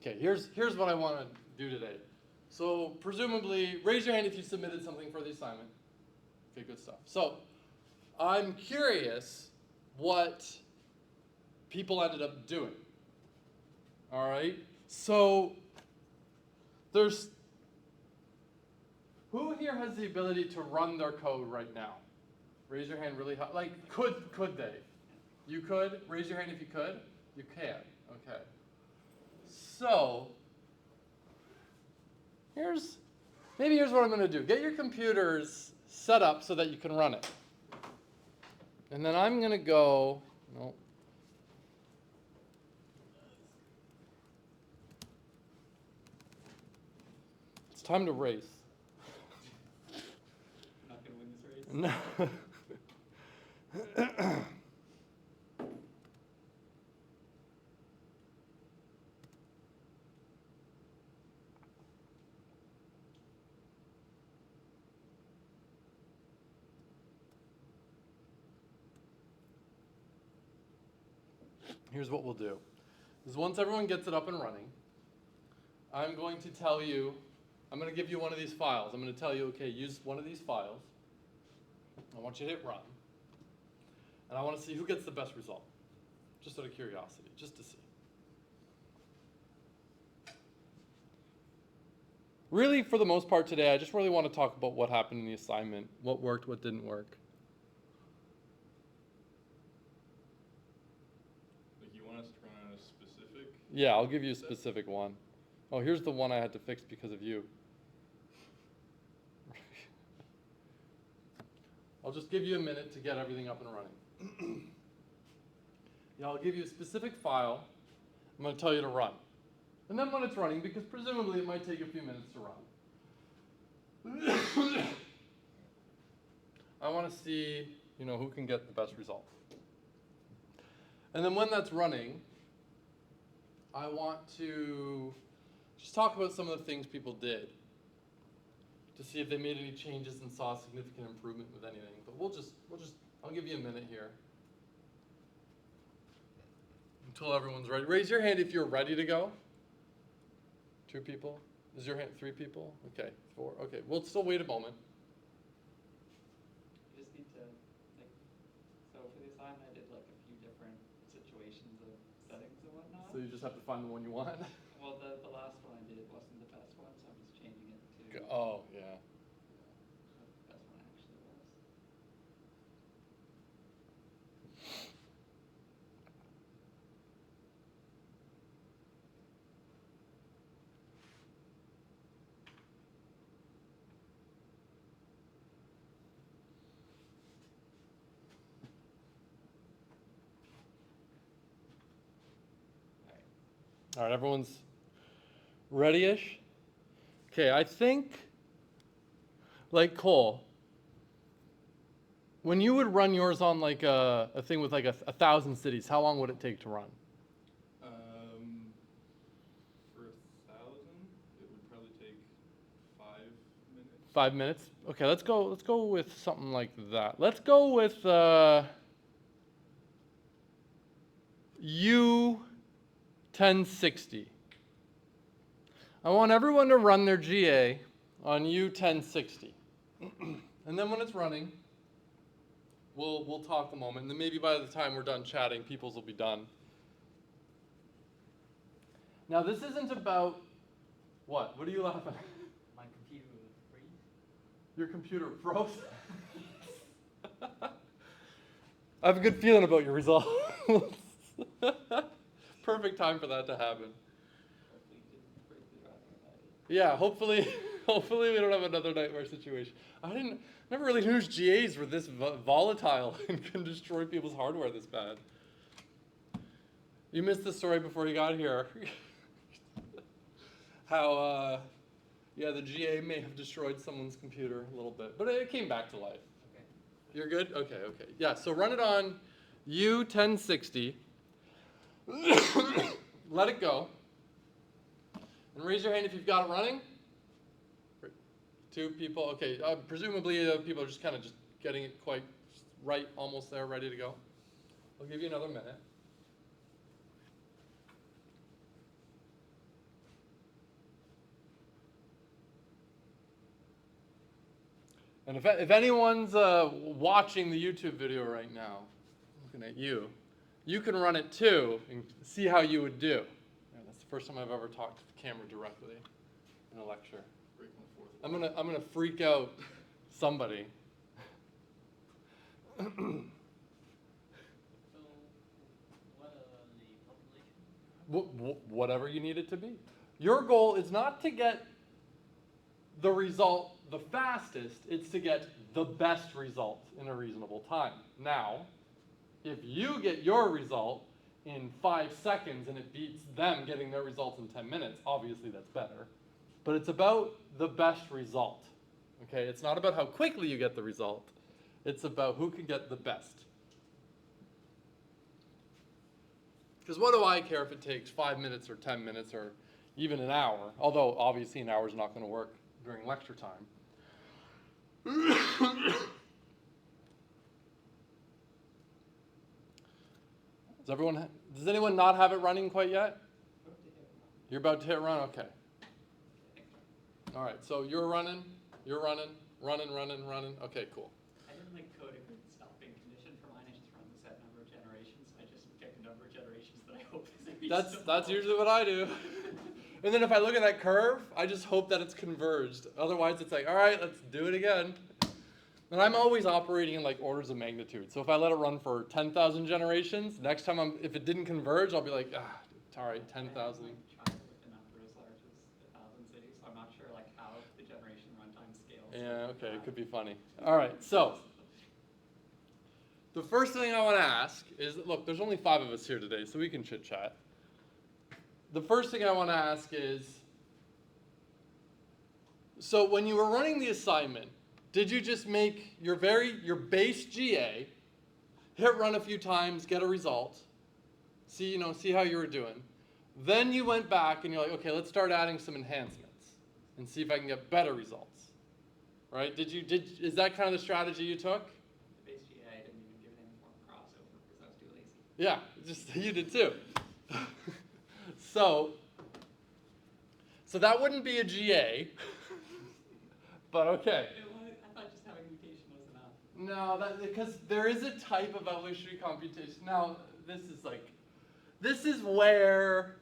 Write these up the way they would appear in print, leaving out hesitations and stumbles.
Okay, here's what I want to do today. So presumably, raise your hand if you submitted something for the assignment. Okay, good stuff. So I'm curious what people ended up doing. All right, so there's, who here has the ability to run their code right now? Raise your hand really high. Like, could they? You could? Raise your hand if you could. You can. Okay. So, maybe here's what I'm going to do. Get your computers set up so that you can run it. And then I'm going to go, no. It's time to race. Not going to win this race? No. Here's what we'll do. Is once everyone gets it up and running, I'm going to tell you, I'm going to give you one of these files. I'm going to tell you, okay, use one of these files. I want you to hit run. And I want to see who gets the best result. Just out of curiosity, just to see. Really, for the most part today, I just really want to talk about what happened in the assignment, what worked, what didn't work. Yeah, I'll give you a specific one. Oh, here's the one I had to fix because of you. I'll just give you a minute to get everything up and running. Yeah, I'll give you a specific file. I'm going to tell you to run. And then when it's running, because presumably it might take a few minutes to run. I want to see, who can get the best result. And then when that's running, I want to just talk about some of the things people did to see if they made any changes and saw significant improvement with anything. But I'll give you a minute here until everyone's ready. Raise your hand if you're ready to go. 2 people? Is your hand 3 people? Okay, 4. Okay, we'll still wait a moment. You just need to, so for the assignment I did a few different situations of settings and whatnot. So you just have to find the one you want? Well, the last one I did wasn't the best one, so I'm just changing it to oh, yeah. what the best one actually was. All right, everyone's ready-ish? Okay, I think, like Cole, when you would run yours on like a thing with like 1,000 cities, how long would it take to run? For 1,000, it would probably take 5 minutes. 5 minutes? Okay, let's go with something like that. Let's go with U1060. I want everyone to run their GA on U1060. And then when it's running, we'll talk a moment, and then maybe by the time we're done chatting, people's will be done. Now this isn't about what? What are you laughing at? My computer would freeze. Your computer froze? I have a good feeling about your results. Perfect time for that to happen. Hopefully it didn't break the driver night. Yeah, hopefully we don't have another nightmare situation. Never really knew GAs were this volatile and can destroy people's hardware this bad. You missed the story before you got here. How, the GA may have destroyed someone's computer a little bit, but it came back to life. Okay. You're good? Okay. Yeah, so run it on U1060. Let it go. And raise your hand if you've got it running. 2 people. Okay, presumably people are just kind of just getting it quite right, almost there, ready to go. I'll give you another minute. And if anyone's watching the YouTube video right now, looking at you, you can run it too and see how you would do. Yeah, that's the first time I've ever talked to the camera directly in a lecture. Break my fourth wall. I'm gonna freak out somebody. So, what the population? Whatever you need it to be. Your goal is not to get the result the fastest, it's to get the best result in a reasonable time. Now, if you get your result in 5 seconds and it beats them getting their results in 10 minutes, obviously that's better. But it's about the best result. Okay, it's not about how quickly you get the result. It's about who can get the best. Because what do I care if it takes 5 minutes or 10 minutes or even an hour? Although obviously an hour is not going to work during lecture time. Does anyone not have it running quite yet? You're about to hit run? Okay. All right, so you're running. Okay, cool. I didn't like code a good stopping condition for mine. I just run the set number of generations. I just pick a number of generations that I hope is reasonable. That's usually what I do. And then if I look at that curve, I just hope that it's converged. Otherwise, it's like, all right, let's do it again. And I'm always operating in like orders of magnitude. So if I let it run for 10,000 generations, next time if it didn't converge, I'll be like, all right, 10,000. Tried with a number as large as 1,000 cities, so I'm not sure like how the generation runtime scales. Yeah, okay, it could be funny. All right, so the first thing I want to ask is, look, there's only 5 of us here today, so we can chit chat. The first thing I want to ask is, so when you were running the assignment, did you just make your base GA, hit run a few times, get a result, see how you were doing? Then you went back and you're like, okay, let's start adding some enhancements and see if I can get better results, right? Is that kind of the strategy you took? The base GA, I didn't even give it any form of crossover because I was too lazy. Yeah, just you did too. So that wouldn't be a GA, but okay. I thought just having mutation was enough. No, because there is a type of evolutionary computation. Now, this is where,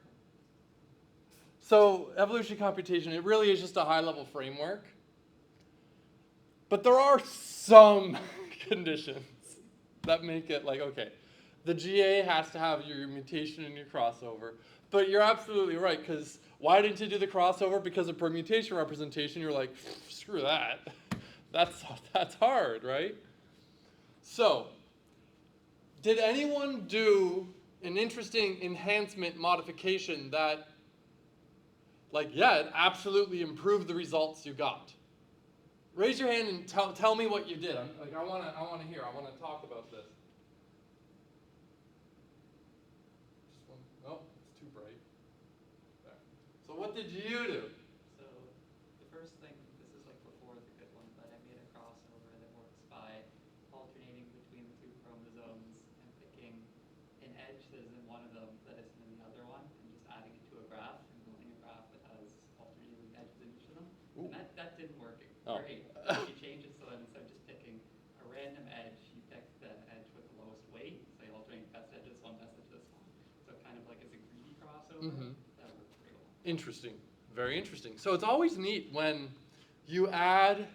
so evolutionary computation, it really is just a high-level framework. But there are some conditions that make it like, okay, the GA has to have your mutation and your crossover. But you're absolutely right, because why didn't you do the crossover? Because of permutation representation, you're like, screw that. That's hard, right? So, did anyone do an interesting enhancement modification that, it absolutely improved the results you got? Raise your hand and tell me what you did. I want to hear. I want to talk about this. Oh, it's too bright. There. So what did you do? So the first thing, this is like before the good one, but I made a crossover that works by alternating between the 2 chromosomes and picking an edge that is in one of them that isn't in the other one, and just adding it to a graph and building a graph that has alternating edges in each of them. Ooh. And that didn't work Oh. great. You change it so that instead of just picking a random edge, you pick the edge with the lowest weight. So you alternate best edge this one, best edge this one. So kind of like as a greedy crossover, that worked pretty well. Interesting. Very interesting. So it's always neat when you add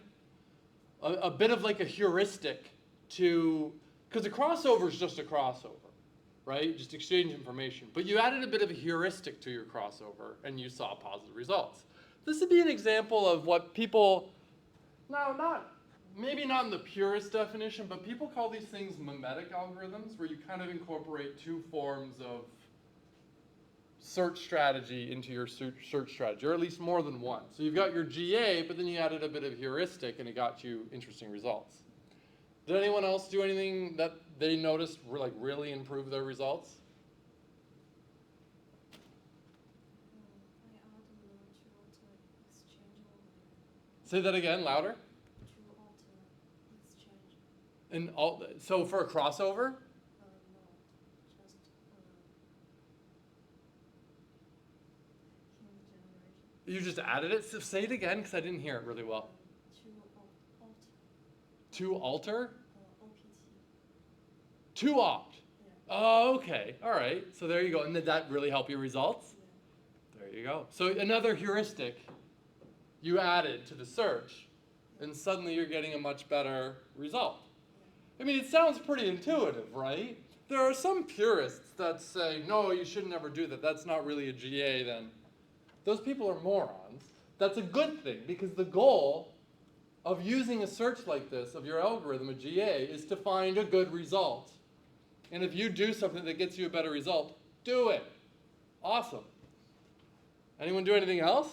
a bit of like a heuristic to, because a crossover is just a crossover, right? Just exchange information. But you added a bit of a heuristic to your crossover and you saw positive results. This would be an example of what people, maybe not in the purest definition, but people call these things mimetic algorithms, where you kind of incorporate 2 forms of search strategy into your search strategy, or at least more than one. So you've got your GA, but then you added a bit of heuristic, and it got you interesting results. Did anyone else do anything that they noticed really improve their results? I add the 2 alter exchange over Say that again, louder. 2 alter exchange. So for a crossover? No, just picking the generation. You just added it? So say it again, because I didn't hear it really well. 2 alter To alter? OPT. To opt. Yeah. Oh, okay. All right. So there you go. And did that really help your results? Yeah. There you go. So another heuristic you added to the search, and suddenly you're getting a much better result. I mean, it sounds pretty intuitive, right? There are some purists that say, no, you should never do that. That's not really a GA then. Those people are morons. That's a good thing, because the goal of using a search like this, of your algorithm, a GA, is to find a good result. And if you do something that gets you a better result, do it. Awesome. Anyone do anything else?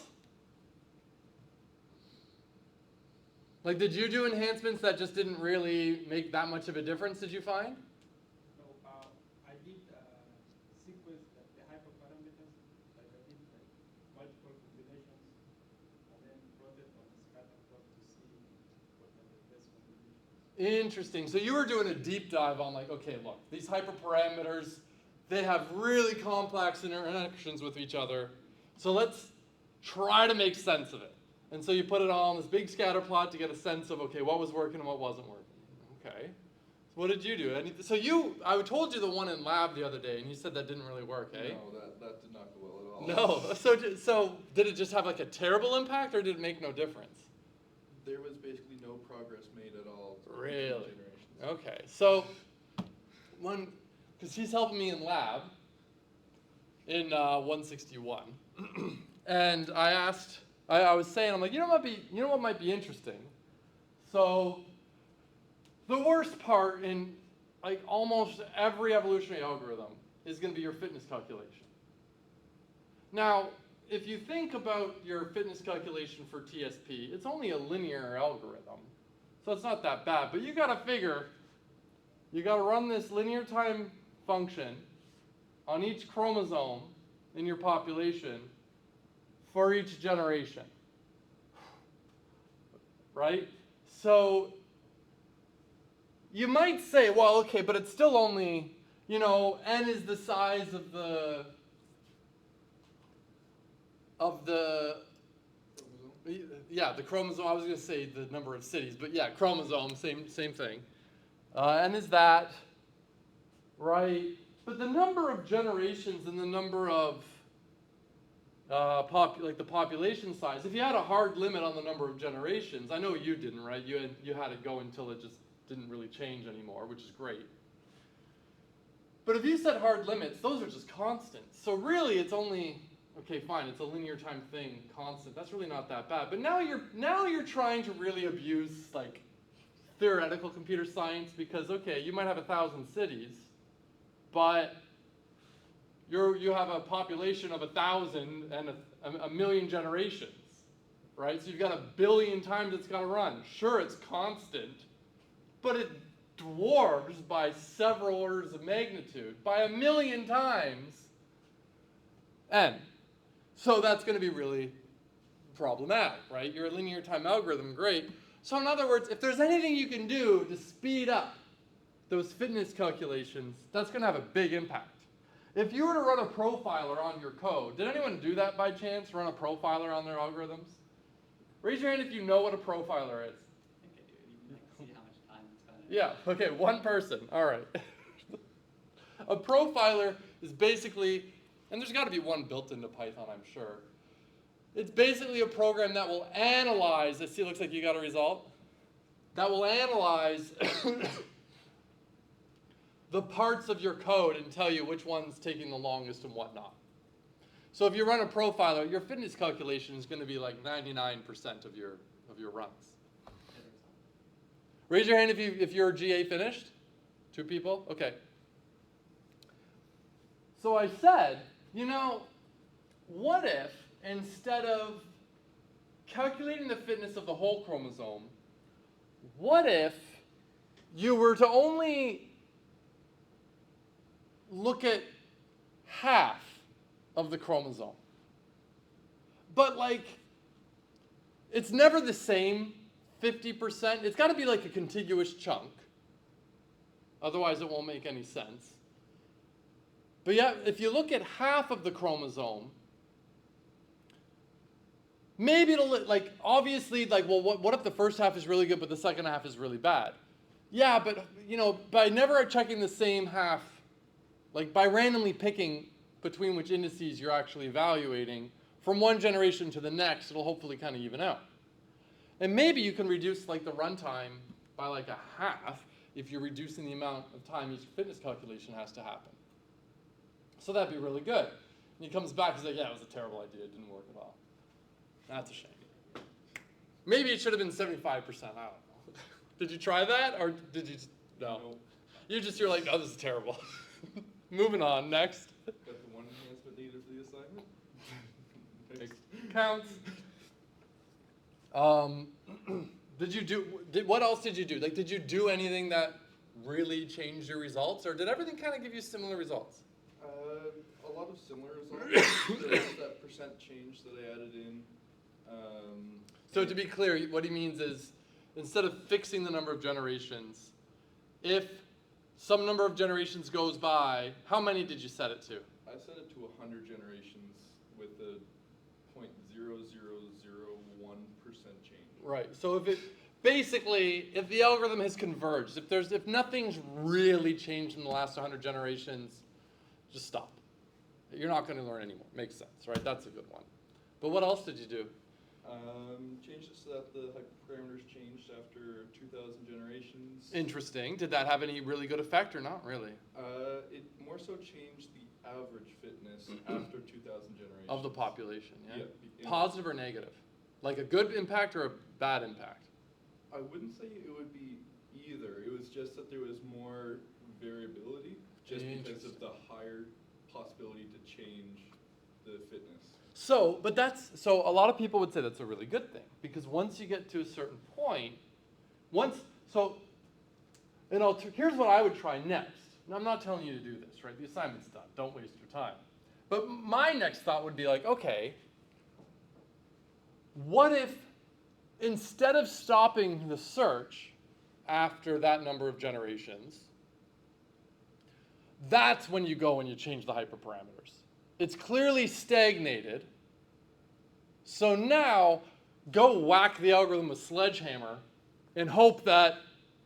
Like, did you do enhancements that just didn't really make that much of a difference, did you find? No, I did sequence the hyperparameters, like I did like multiple combinations, and then plotted on a scatter plot to see what are the best combinations. Interesting. So you were doing a deep dive on like, okay, look, these hyperparameters, they have really complex interactions with each other. So let's try to make sense of it. And so you put it all on this big scatter plot to get a sense of, okay, what was working and what wasn't working. Okay. So what did you do? So I told you the one in lab the other day, and you said that didn't really work, eh? No, that did not go well at all. No. So did it just have like a terrible impact, or did it make no difference? There was basically no progress made at all. Really? Generations. Okay. So because he's helping me in lab in 161, and I was saying, I'm like, you know what might be interesting? So the worst part in like almost every evolutionary algorithm is going to be your fitness calculation. Now, if you think about your fitness calculation for TSP, it's only a linear algorithm. So it's not that bad, but you got to figure, you got to run this linear time function on each chromosome in your population for each generation, right? So you might say, well, okay, but it's still only, n is the size of the the chromosome. I was going to say the number of cities, but yeah, chromosome, same thing. N is that, right? But the number of generations and the number of the population size, if you had a hard limit on the number of generations, I know you didn't, right? You had to go until it just didn't really change anymore, which is great. But if you set hard limits, those are just constants. So really it's only, okay, fine, it's a linear time thing, constant. That's really not that bad. But now you're trying to really abuse like theoretical computer science, because okay, you might have 1,000 cities, but you have a population of 1,000 and a million generations, right? So you've got 1 billion times it's got to run. Sure, it's constant, but it dwarfs by several orders of magnitude, by 1 million times n. So that's going to be really problematic, right? You're a linear time algorithm, great. So in other words, if there's anything you can do to speed up those fitness calculations, that's going to have a big impact. If you were to run a profiler on your code, did anyone do that by chance, run a profiler on their algorithms? Raise your hand if you know what a profiler is. I think I do. You can like see how much time it's spent. Yeah, okay, one person, all right. A profiler is basically, and there's got to be one built into Python, I'm sure. It's basically a program that will analyze, I see it looks like you got a result, that will analyze the parts of your code and tell you which one's taking the longest and whatnot. So if you run a profiler, your fitness calculation is going to be like 99% of your runs. Raise your hand if you're GA finished. 2 people? Okay. So I said, what if instead of calculating the fitness of the whole chromosome, what if you were to only look at half of the chromosome? But it's never the same 50%. It's got to be like a contiguous chunk. Otherwise it won't make any sense. But yeah, if you look at half of the chromosome, maybe it'll, like, obviously, like, well, what if the first half is really good, but the second half is really bad? Yeah, but, you know, by never checking the same half, like, by randomly picking between which indices you're actually evaluating, from one generation to the next, it'll hopefully kind of even out. And maybe you can reduce, like, the runtime by, like, a half if you're reducing the amount of time each fitness calculation has to happen. So that'd be really good. And he comes back, he's like, yeah, it was a terrible idea, it didn't work at all. That's a shame. Maybe it should have been 75%, I don't know. Did you try that, or did you, no? Nope. You're like, oh, this is terrible. Moving on, next. Got the one enhancement needed for the assignment? Next. Counts. What else did you do? Like, did you do anything that really changed your results, or did everything kind of give you similar results? A lot of similar results. There was that percent change that I added in. So to be clear, what he means is, instead of fixing the number of generations, if some number of generations goes by, how many did you set it to? I set it to 100 generations with a 0.0001% change. Right. So if the algorithm has converged, if nothing's really changed in the last 100 generations, just stop. You're not going to learn anymore. Makes sense, right? That's a good one. But what else did you do? Changed it so that the hyperparameters changed after 2,000 generations. Interesting. Did that have any really good effect or not really? It more so changed the average fitness after 2,000 generations. Of the population, yeah? Yeah. Positive or negative? Like a good impact or a bad impact? I wouldn't say it would be either. It was just that there was more variability, just because of the higher possibility to change the fitness. So a lot of people would say that's a really good thing, because once you get to a certain point, here's what I would try next. And I'm not telling you to do this, right? The assignment's done. Don't waste your time. But my next thought would be like, okay, what if instead of stopping the search after that number of generations, that's when you go and you change the hyperparameters. It's clearly stagnated. So now, go whack the algorithm with a sledgehammer and hope that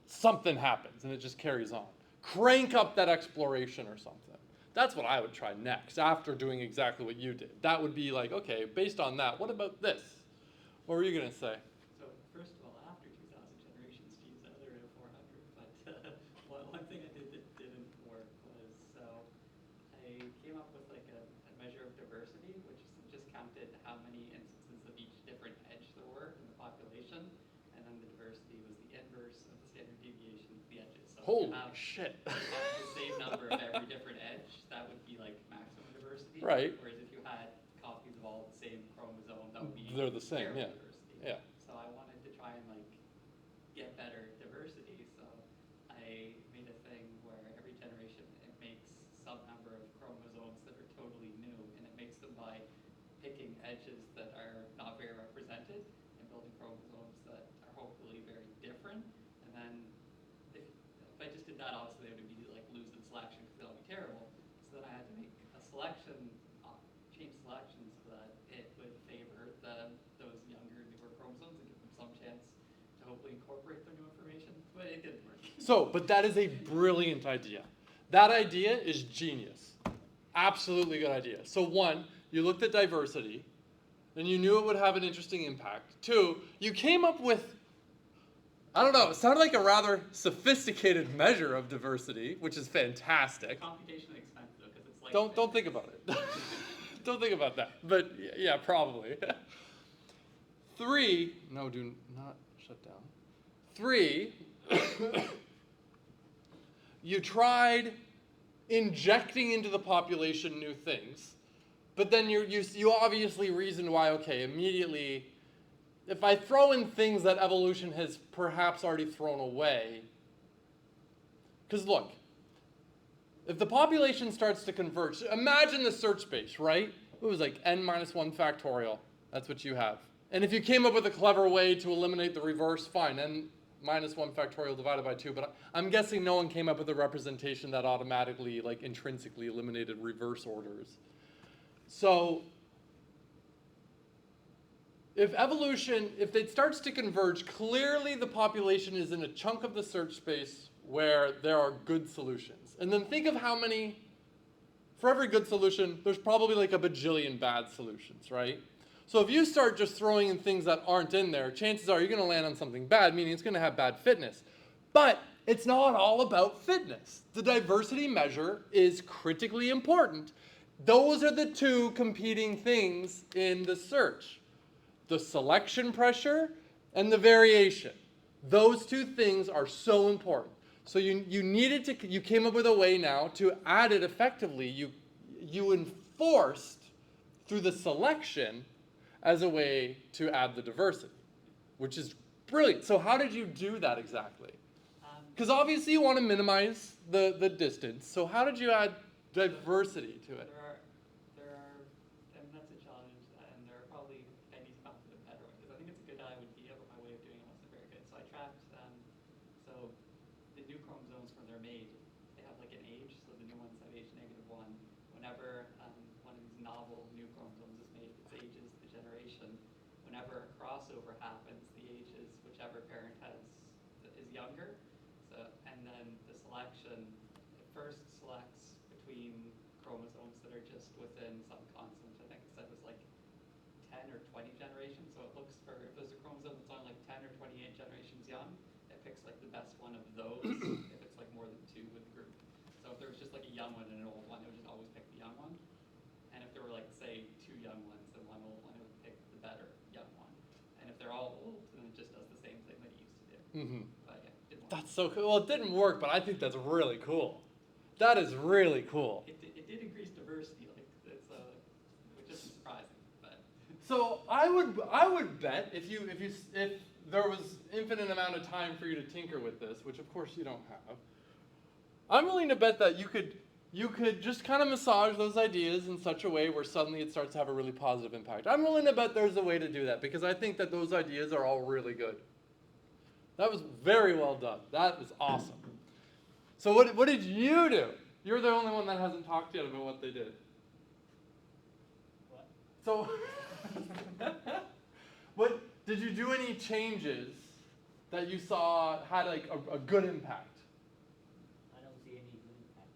something happens and it just carries on. Crank up that exploration or something. That's what I would try next after doing exactly what you did. That would be like, okay, based on that, what about this? What were you going to say? So first of all, after 2,000 generations, geez, I was already at 400. But one thing I did that didn't work was, so I came up with like a measure of diversity, which just counted how many instances of each different edge there were in the population, and then the diversity was the inverse of the standard deviation of the edges. So Holy if shit. you have the same number of every different edge, that would be like maximum diversity. Right. Whereas if you had copies of all the same chromosome, that would be They're the same, zero yeah. diversity. Yeah. So I wanted to try and like get better diversity. So I made a thing where every generation it makes some number of chromosomes that are totally new, and it makes them by picking edges that are not very represented and building chromosomes that are hopefully very different. And then if I just did that, obviously I would immediately like lose in selection because that would be terrible. So then I had to make a selection, change selection so that it would favor those younger, newer chromosomes and give them some chance to hopefully incorporate their new information. But it didn't work. But that is a brilliant idea. That idea is genius. Absolutely good idea. So one, you looked at diversity, and you knew it would have an interesting impact. Two, you came up with, I don't know, it sounded like a rather sophisticated measure of diversity, which is fantastic. Computationally expensive though, because it's like Don't think about it. Don't think about that. But yeah, probably. Three, no, do not shut down. Three, you tried injecting into the population new things, but then you obviously reasoned why, okay, immediately, if I throw in things that evolution has perhaps already thrown away, because look, if the population starts to converge, imagine the search space, right? It was like n minus 1 factorial. That's what you have. And if you came up with a clever way to eliminate the reverse, fine, n minus 1 factorial divided by 2. But I'm guessing no one came up with a representation that automatically, like intrinsically eliminated reverse orders. So if evolution, if it starts to converge, clearly the population is in a chunk of the search space where there are good solutions. And then think of how many, for every good solution, there's probably like a bajillion bad solutions, right? So if you start just throwing in things that aren't in there, chances are you're going to land on something bad, meaning it's going to have bad fitness. But it's not all about fitness. The diversity measure is critically important. Those are the two competing things in the search: the selection pressure and the variation. Those two things are so important. So you came up with a way now to add it effectively. You enforced through the selection as a way to add the diversity, which is brilliant. So how did you do that exactly? Because obviously you want to minimize the distance. So how did you add diversity to it? There are, and that's a challenge, and there are probably, I need to come up with a better one, because I think it's a good idea, but my way of doing it wasn't very good. So I tracked, so the new chromosomes when they're made, they have like an age, so the new ones have age -1. Whenever one of these novel new chromosomes is made, its age is the generation. Whenever a crossover happens, the age is whichever parent is younger. So, and then the selection, it first selects between chromosomes that are just within some constant. I think it said it was like 10 or 20 generations. So it looks for, if there's a chromosome that's only like 10 or 28 generations young, it picks like the best one of those if it's like more than 2 with the group. So if there was just like a young one and an old one, it would just always pick the young one. And if there were like, say, 2 young ones and 1 old one, it would pick the better young one. And if they're all old, then it just does the same thing that it used to do. Mm-hmm. But yeah, it didn't work. That's so cool. Well, it didn't work, but I think that's really cool. That is really cool. It did increase diversity, like it's which is surprising, but So I would bet if there was infinite amount of time for you to tinker with this, which of course you don't have, I'm willing to bet that you could just kind of massage those ideas in such a way where suddenly it starts to have a really positive impact. I'm willing to bet there's a way to do that because I think that those ideas are all really good. That was very well done. That was awesome. So what did you do? You're the only one that hasn't talked yet about what they did. What? So, what did you do any changes that you saw had like a good impact? I don't see any good impact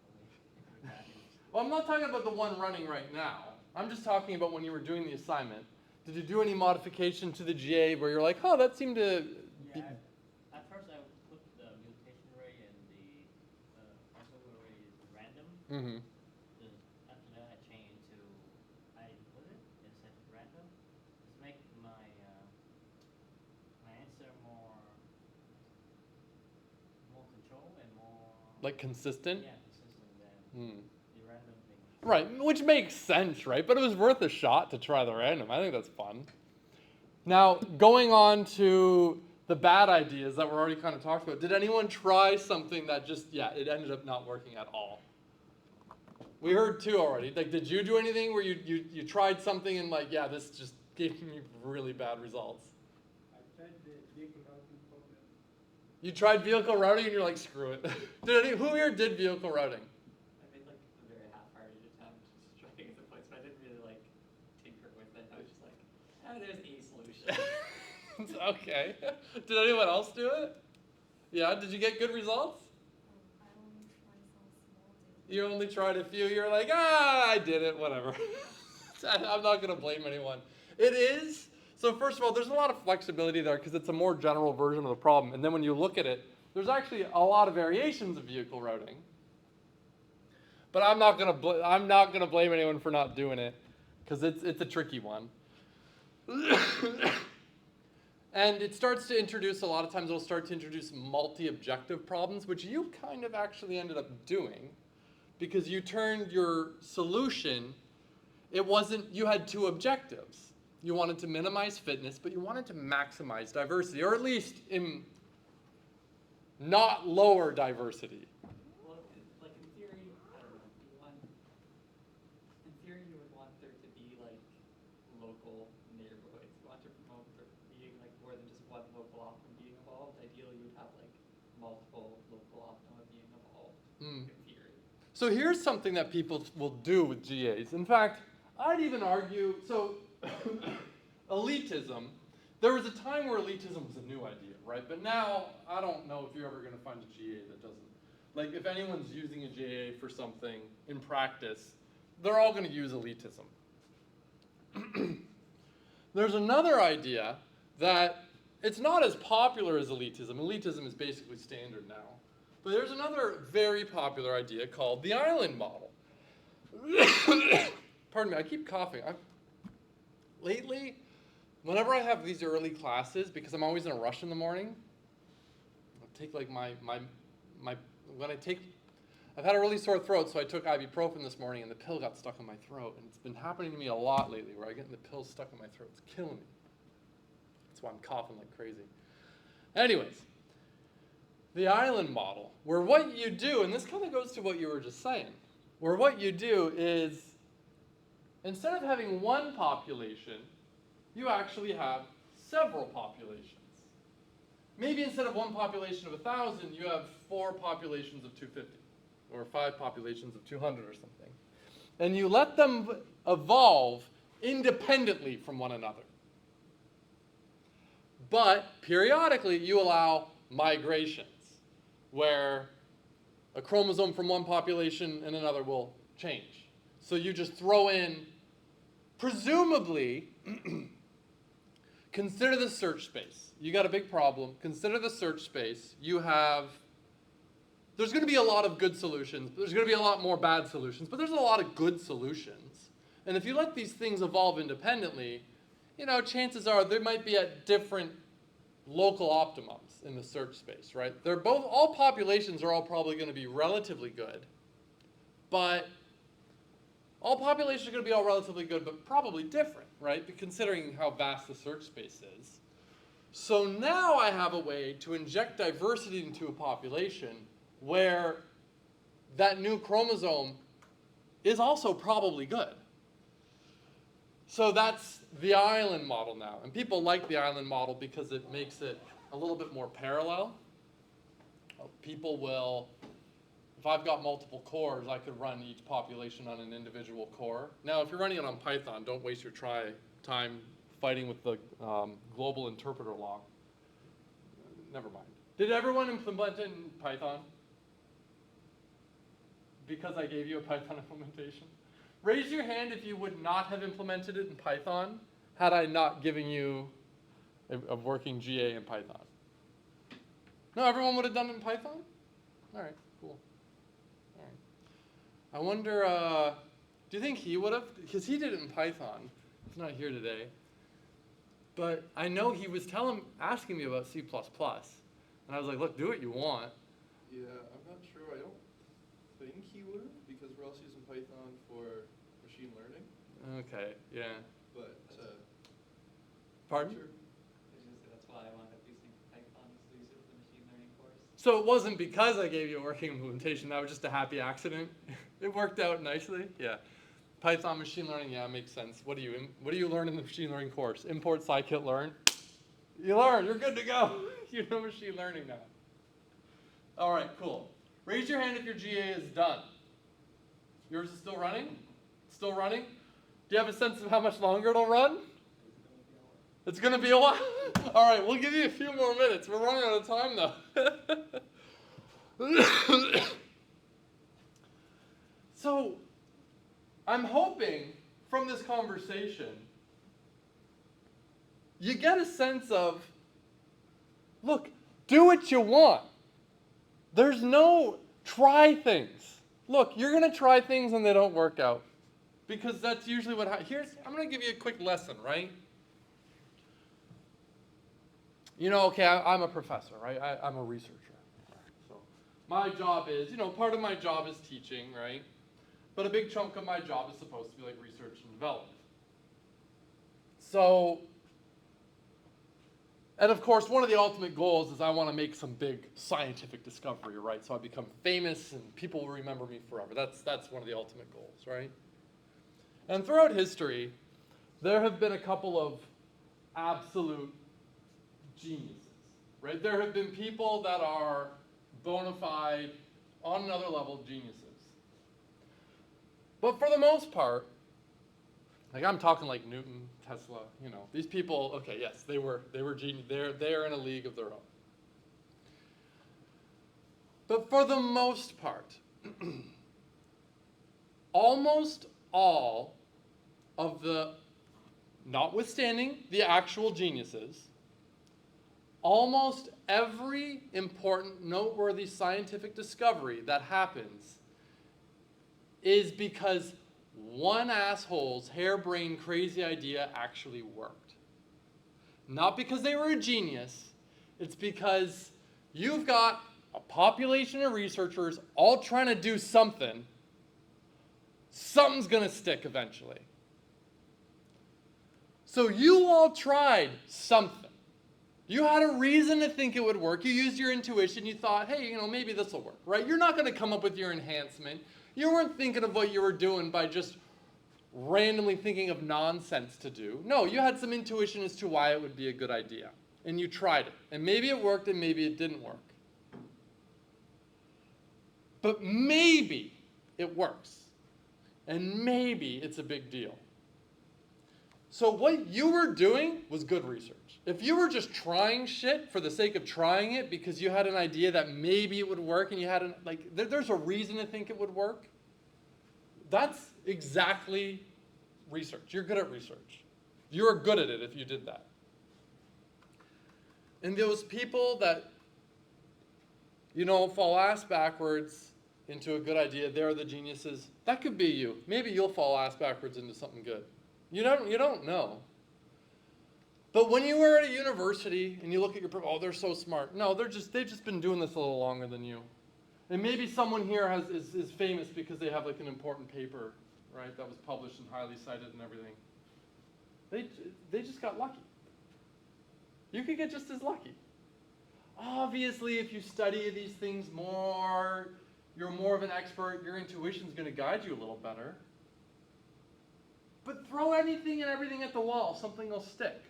on it. Well, I'm not talking about the one running right now. I'm just talking about when you were doing the assignment. Did you do any modification to the GA where you're like, oh, that seemed to be... Yeah, at first I put the mutation rate and the crossover rate is random. Mm-hmm. After that I changed to, I put it instead of random. Just make my answer more control and more... Like consistent? Yeah, consistent than the random thing. Right, which makes sense, right? But it was worth a shot to try the random. I think that's fun. Now, going on to the bad ideas that were already kind of talked about, did anyone try something that just, it ended up not working at all? We heard 2 already. Like, did you do anything where you tried something and like, yeah, this just gave me really bad results? I tried the vehicle routing problem. You tried vehicle routing and you're like, screw it. Who here did vehicle routing? I made like a very half-hearted attempt to try to get the points, but I didn't really like tinker with it. I was just like, there's a solution. Okay. Did anyone else do it? Yeah, did you get good results? I only tried some small data. You only tried a few, you're like, I did it, whatever. I'm not going to blame anyone. It is, so first of all, there's a lot of flexibility there because it's a more general version of the problem. And then when you look at it, there's actually a lot of variations of vehicle routing. But I'm not going to blame anyone for not doing it because it's a tricky one. And it starts to introduce, a lot of times it'll start to introduce multi-objective problems, which you kind of actually ended up doing because you turned your solution, you had 2 objectives. You wanted to minimize fitness, but you wanted to maximize diversity, or at least not lower diversity. Well, like in theory, I don't know. In theory, you would want there to be like local neighborhoods. You want to promote there being like more than just one local optimum being evolved. Ideally, you would have like multiple local optima being evolved. In theory. So here's something that people will do with GAs. In fact, I'd even argue, so elitism, there was a time where elitism was a new idea, right? But now, I don't know if you're ever going to find a GA that doesn't. Like, if anyone's using a GA for something in practice, they're all going to use elitism. There's another idea that it's not as popular as elitism. Elitism is basically standard now. But there's another very popular idea called the island model. Pardon me, I keep coughing. Lately, whenever I have these early classes, because I'm always in a rush in the morning, I'll take like I've had a really sore throat, so I took ibuprofen this morning and the pill got stuck in my throat. And it's been happening to me a lot lately where I get the pill stuck in my throat. It's killing me. That's why I'm coughing like crazy. Anyways, the island model, where what you do, and this kind of goes to what you were just saying, where what you do is, instead of having one population, you actually have several populations. Maybe instead of one population of 1,000, you have 4 populations of 250, or 5 populations of 200 or something. And you let them evolve independently from one another. But periodically, you allow migrations, where a chromosome from one population and another will change. So you just throw in, presumably, consider the search space. You got a big problem. Consider the search space. There's going to be a lot of good solutions. There's going to be a lot more bad solutions, but there's a lot of good solutions. And if you let these things evolve independently, chances are they might be at different local optimums in the search space, right? All populations are all probably going to be relatively good, but all populations are going to be all relatively good, but probably different, right? Considering how vast the search space is. So now I have a way to inject diversity into a population where that new chromosome is also probably good. So that's the island model now. And people like the island model because it makes it a little bit more parallel. People will, if I've got multiple cores, I could run each population on an individual core. Now, if you're running it on Python, don't waste your time fighting with the global interpreter law. Never mind. Did everyone implement it in Python? Because I gave you a Python implementation? Raise your hand if you would not have implemented it in Python had I not given you a working GA in Python. No, everyone would have done it in Python? All right, cool. All right. I wonder, do you think he would have? Because he did it in Python. He's not here today. But I know he was asking me about C++. And I was like, look, do what you want. Yeah, I'm not sure. I don't think he would have, because we're also using Python for machine learning. Okay, yeah. But, Pardon? Sure. That's why I wound up using Python exclusive for the machine learning course. So it wasn't because I gave you a working implementation. That was just a happy accident. It worked out nicely. Yeah. Python machine learning, yeah, makes sense. What do you learn in the machine learning course? Import scikit-learn. You learn. You're good to go. You know machine learning now. All right, cool. Raise your hand if your GA is done. Yours is still running? Still running? Do you have a sense of how much longer it'll run? It's going to be a while? All right, we'll give you a few more minutes. We're running out of time, though. So, I'm hoping from this conversation, you get a sense of, look, do what you want. There's no try things. Look, you're going to try things and they don't work out. Because that's usually what happens. I'm going to give you a quick lesson, right? Okay, I'm a professor, right? I'm a researcher. So my job is, part of my job is teaching, right? But a big chunk of my job is supposed to be like research and development. So, and of course, one of the ultimate goals is I want to make some big scientific discovery, right? So I become famous and people will remember me forever. That's one of the ultimate goals, right? And throughout history, there have been a couple of absolute geniuses, right? There have been people that are bona fide, on another level, geniuses. But for the most part, like I'm talking like Newton, Tesla, these people, okay, yes, they were genius. They're in a league of their own. But for the most part, almost all of the, notwithstanding the actual geniuses, almost every important, noteworthy scientific discovery that happens is because one asshole's harebrained crazy idea actually worked. Not because they were a genius, it's because you've got a population of researchers all trying to do something. Something's going to stick eventually. So you all tried something. You had a reason to think it would work. You used your intuition. You thought, hey, maybe this will work, right? You're not going to come up with your enhancement. You weren't thinking of what you were doing by just randomly thinking of nonsense to do. No, you had some intuition as to why it would be a good idea. And you tried it. And maybe it worked and maybe it didn't work. But maybe it works. And maybe it's a big deal. So what you were doing was good research. If you were just trying shit for the sake of trying it because you had an idea that maybe it would work and you had there's a reason to think it would work, that's exactly research. You're good at research. You're good at it if you did that. And those people that, fall ass backwards into a good idea, they're the geniuses. That could be you. Maybe you'll fall ass backwards into something good. You don't know. But when you were at a university and you look at your, they're so smart. No, they've just been doing this a little longer than you. And maybe someone here is famous because they have an important paper, right, that was published and highly cited and everything. They just got lucky. You could get just as lucky. Obviously, if you study these things more, you're more of an expert, your intuition's going to guide you a little better. But throw anything and everything at the wall, something will stick.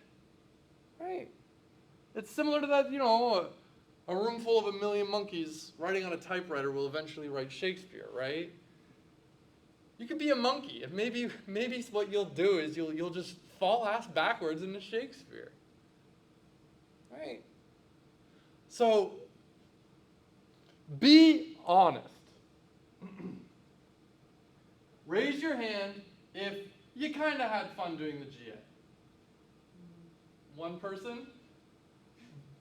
Right? It's similar to that, a room full of 1 million monkeys writing on a typewriter will eventually write Shakespeare, right? You could be a monkey. If maybe what you'll do is you'll just fall ass backwards into Shakespeare. Right? So, be honest. Raise your hand if you kind of had fun doing the GA. One person?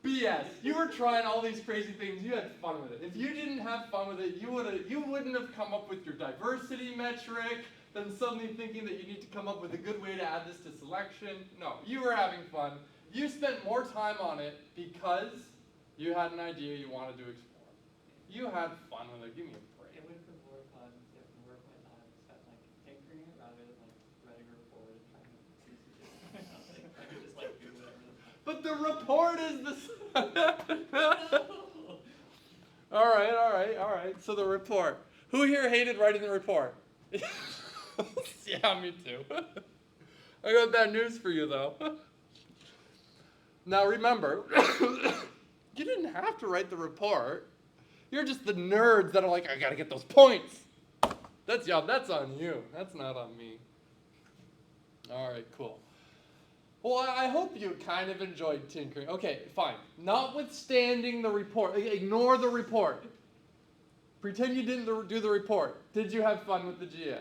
BS. You were trying all these crazy things. You had fun with it. If you didn't have fun with it, you wouldn't have come up with your diversity metric, then suddenly thinking that you need to come up with a good way to add this to selection. No, you were having fun. You spent more time on it because you had an idea you wanted to explore. You had fun with it. Give me a break. It would have been more fun if more of my time was spent tinkering it rather than writing a report and trying to see something. I could just do whatever. But the report is the. All right. So the report. Who here hated writing the report? Yeah, me too. I got bad news for you though. Now remember, you didn't have to write the report. You're just the nerds that are I gotta get those points. That's on you. That's not on me. All right, cool. Well, I hope you kind of enjoyed tinkering. Okay, fine. Notwithstanding the report, ignore the report. Pretend you didn't do the report. Did you have fun with the GA?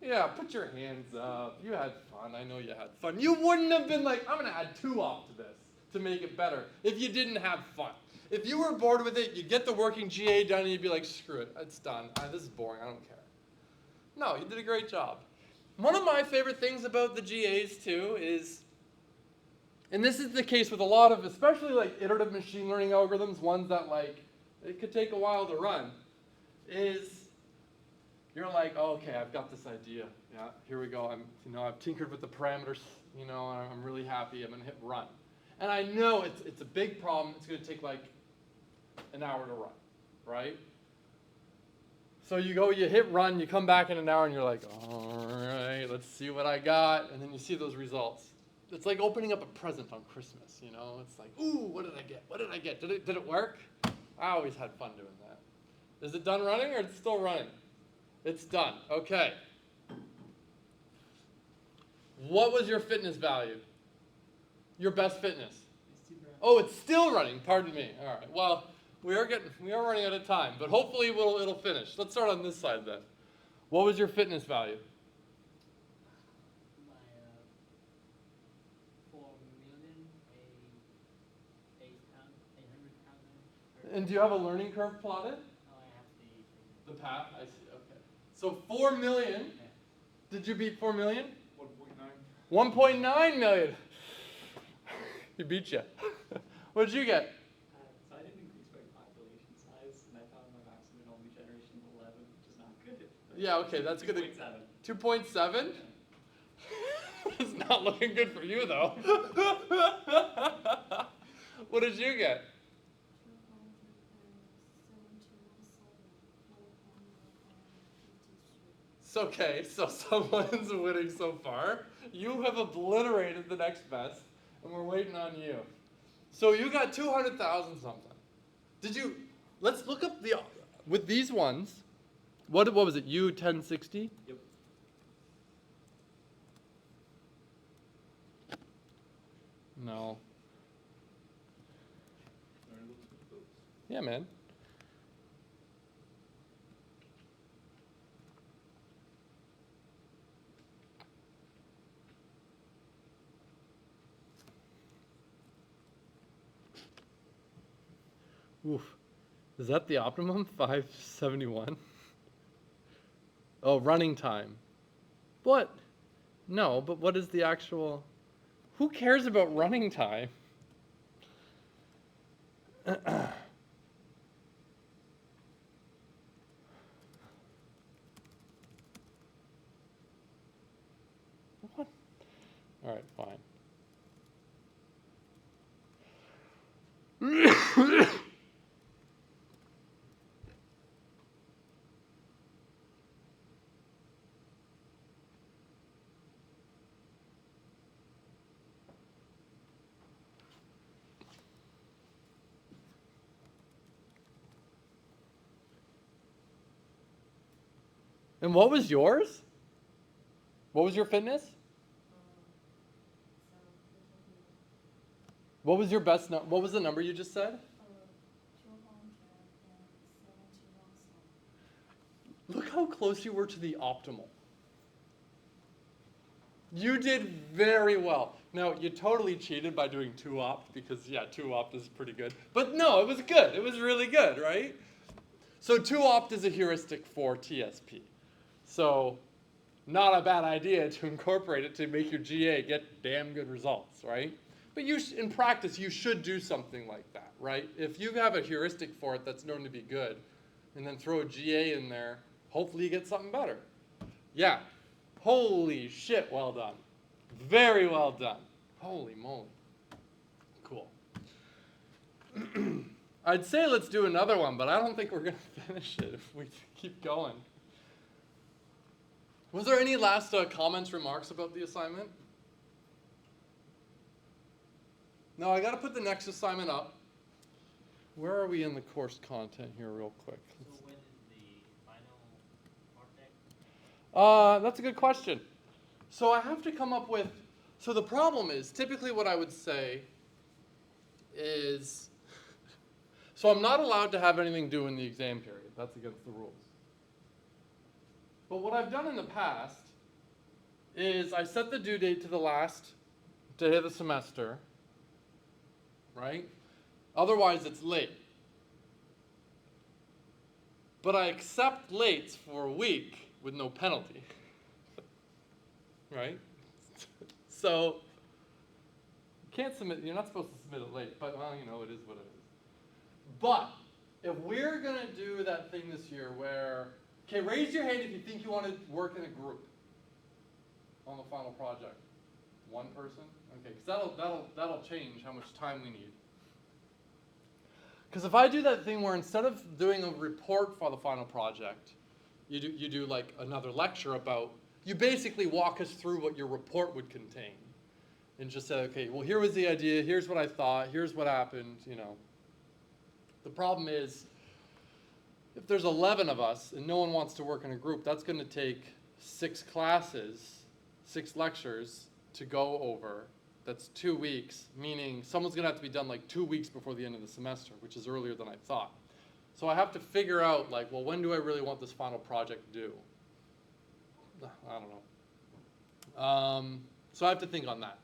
Yeah, put your hands up. You had fun. I know you had fun. You wouldn't have been I'm going to add 2 off to this to make it better if you didn't have fun. If you were bored with it, you'd get the working GA done and you'd be like, screw it, it's done. This is boring, I don't care. No, you did a great job. One of my favorite things about the GAs too is, and this is the case with a lot of, especially iterative machine learning algorithms, ones that it could take a while to run, is you're oh, okay, I've got this idea. Yeah, here we go. I've tinkered with the parameters, and I'm really happy. I'm gonna hit run. And I know it's a big problem. It's gonna take an hour to run, right? So you hit run, you come back in an hour and you're all right, let's see what I got. And then you see those results. It's like opening up a present on Christmas, It's ooh, what did I get? What did I get? Did it work? I always had fun doing that. Is it done running or it's still running? It's done. Okay. What was your fitness value? Your best fitness? It's still running. Oh, it's still running. Pardon me. All right. Well, we are running out of time, but hopefully it'll finish. Let's start on this side then. What was your fitness value? My 800,000. And do you have a learning curve plotted? Oh, I have the. The path. I see. Okay. So 4 million. Yeah. Did you beat 4 million? 1.9. 1.9 million. He beat you. What did you get? So I didn't increase by population size, and I found my maximum enrollment generation of 11, which is not good. Yeah, okay, that's good. 2.7. 2.7? It's not looking good for you, though. What did you get? 271,453. It's okay, so someone's winning so far. You have obliterated the next best, and we're waiting on you. So you got 200,000 something. Did you? Let's look up with these ones. What was it? U 1060? Yep. No. Alright, let's look at those. Yeah, man. Oof. Is that the optimum? 571? Oh, running time. What? No, but what is the actual... Who cares about running time? What? All right, fine. And what was yours? What was your fitness? What was your best what was the number you just said? 271,000. Look how close you were to the optimal. You did very well. Now, you totally cheated by doing 2-opt because, yeah, 2-opt is pretty good. But no, it was good. It was really good, right? So 2-opt is a heuristic for TSP. So not a bad idea to incorporate it to make your GA get damn good results, right? But in practice, you should do something like that, right? If you have a heuristic for it that's known to be good, and then throw a GA in there, hopefully you get something better. Yeah. Holy shit, well done. Very well done. Holy moly. Cool. I'd say let's do another one, but I don't think we're going to finish it if we keep going. Was there any last comments, remarks about the assignment? No, I got to put the next assignment up. Where are we in the course content here real quick? So when is the final project? That's a good question. So I have to come up with, so the problem is, typically what I would say is, so I'm not allowed to have anything due in the exam period. That's against the rules. But what I've done in the past is I set the due date to the last day of the semester, right? Otherwise it's late. But I accept lates for a week with no penalty, right? So you can't submit, you're not supposed to submit it late, but well, you know, it is what it is. But if we're gonna do that thing this year where, okay, raise your hand if you think you want to work in a group on the final project. One person? Okay, because that'll change how much time we need. Because if I do that thing where instead of doing a report for the final project, you do like another lecture about, you basically walk us through what your report would contain. And just say, okay, well, here was the idea, here's what I thought, here's what happened, you know. The problem is, if there's 11 of us and no one wants to work in a group, that's going to take 6 classes, 6 lectures, to go over that's 2 weeks, meaning someone's going to have to be done like 2 weeks before the end of the semester, which is earlier than I thought. So I have to figure out, like, well, when do I really want this final project due? I don't know. So I have to think on that.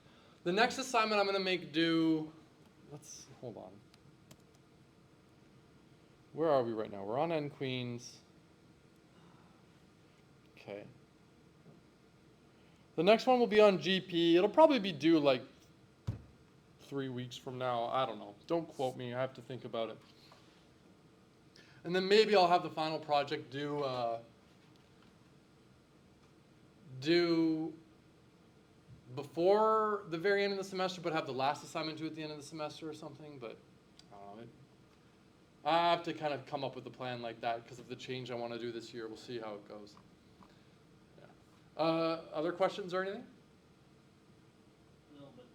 The next assignment I'm going to make due, hold on. Where are we right now? We're on N Queens. Okay. The next one will be on GP. It'll probably be due like 3 weeks from now. I don't know. Don't quote me. I have to think about it. And then maybe I'll have the final project due before the very end of the semester, but have the last assignment due at the end of the semester or something. But I don't know. I have to kind of come up with a plan like that because of the change I want to do this year. We'll see how it goes. Yeah. Other questions or anything? No, but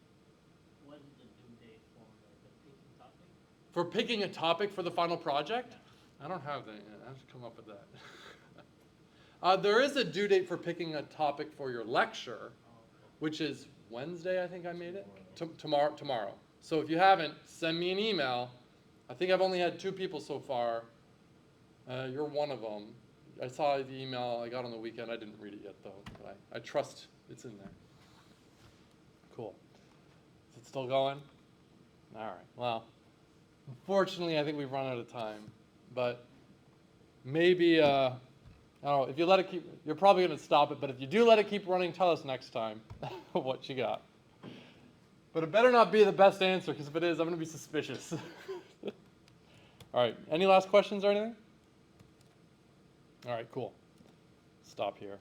what is the due date for the picking topic? For picking a topic for the final project? I don't have that yet. I have to come up with that. There is a due date for picking a topic for your lecture, which is Wednesday, I think I made it. Tomorrow. So if you haven't, send me an email. I think I've only had 2 people so far. You're one of them. I saw the email I got on the weekend. I didn't read it yet, though. But I trust it's in there. Cool. Is it still going? All right. Well, unfortunately, I think we've run out of time. But maybe, I don't know, if you let it keep, you're probably going to stop it. But if you do let it keep running, tell us next time what you got. But it better not be the best answer, because if it is, I'm going to be suspicious. All right. Any last questions or anything? All right, cool. Stop here.